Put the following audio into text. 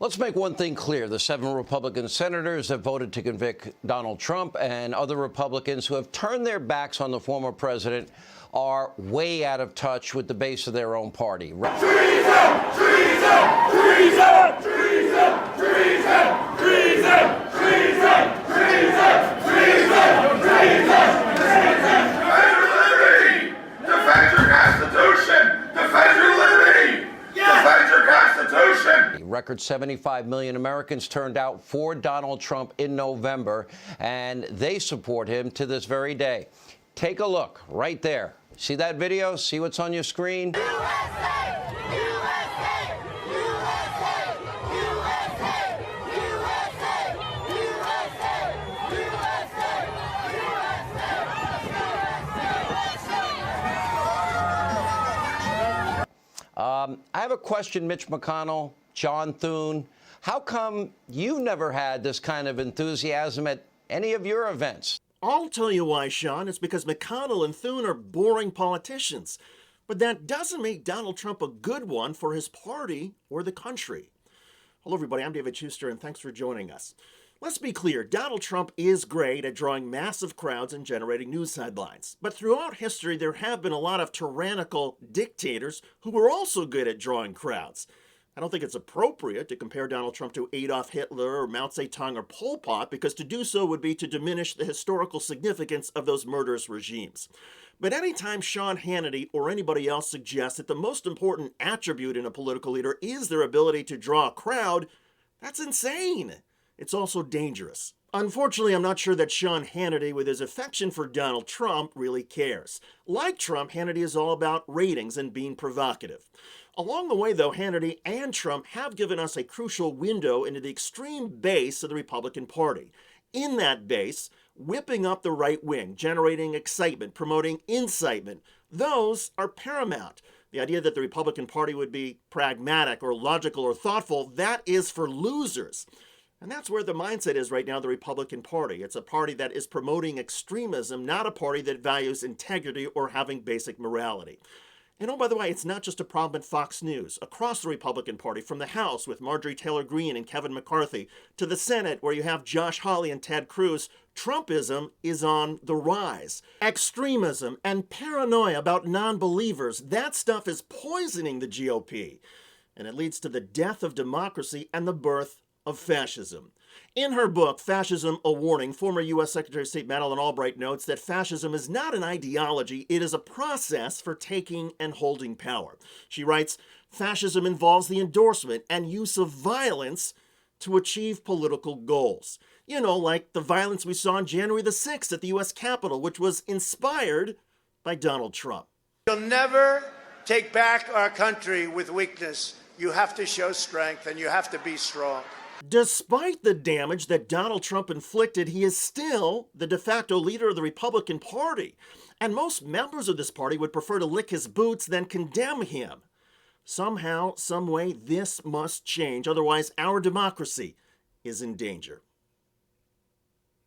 Let's make one thing clear. The 7 Republican senators have voted to convict Donald Trump, and other Republicans who have turned their backs on the former president are way out of touch with the base of their own party. Treason! Treason! Treason! Treason! Treason! Treason! Treason! Treason! Treason! Treason! Defend your liberty! Defend your Constitution! Defend your liberty! Defend your Constitution! A record 75 million Americans turned out for Donald Trump in November, and they support him to this very day. Take a look right there. See that video? See what's on your screen? USA! USA! USA! USA! USA! I have a question, Mitch McConnell, John Thune. How come you never had this kind of enthusiasm at any of your events? I'll tell you why, Sean. It's because McConnell and Thune are boring politicians. But that doesn't make Donald Trump a good one for his party or the country. Hello, everybody. I'm David Shuster, and thanks for joining us. Let's be clear. Donald Trump is great at drawing massive crowds and generating news headlines. But throughout history, there have been a lot of tyrannical dictators who were also good at drawing crowds. I don't think it's appropriate to compare Donald Trump to Adolf Hitler or Mao Zedong or Pol Pot, because to do so would be to diminish the historical significance of those murderous regimes. But anytime Sean Hannity or anybody else suggests that the most important attribute in a political leader is their ability to draw a crowd, that's insane. It's also dangerous. Unfortunately, I'm not sure that Sean Hannity, with his affection for Donald Trump, really cares. Like Trump, Hannity is all about ratings and being provocative. Along the way, though, Hannity and Trump have given us a crucial window into the extreme base of the Republican Party. In that base, whipping up the right wing, generating excitement, promoting incitement, those are paramount. The idea that the Republican Party would be pragmatic or logical or thoughtful, that is for losers. And that's where the mindset is right now, the Republican Party. It's a party that is promoting extremism, not a party that values integrity or having basic morality. And oh, by the way, it's not just a problem at Fox News. Across the Republican Party, from the House with Marjorie Taylor Greene and Kevin McCarthy, to the Senate where you have Josh Hawley and Ted Cruz, Trumpism is on the rise. Extremism and paranoia about non-believers, that stuff is poisoning the GOP. And it leads to the death of democracy and the birth of fascism. In her book, Fascism, A Warning, former U.S. Secretary of State Madeleine Albright notes that fascism is not an ideology, it is a process for taking and holding power. She writes, fascism involves the endorsement and use of violence to achieve political goals. You know, like the violence we saw on January the 6th at the U.S. Capitol, which was inspired by Donald Trump. You'll never take back our country with weakness. You have to show strength and you have to be strong. Despite the damage that Donald Trump inflicted, he is still the de facto leader of the Republican Party. And most members of this party would prefer to lick his boots than condemn him. Somehow, some way, this must change. Otherwise, our democracy is in danger.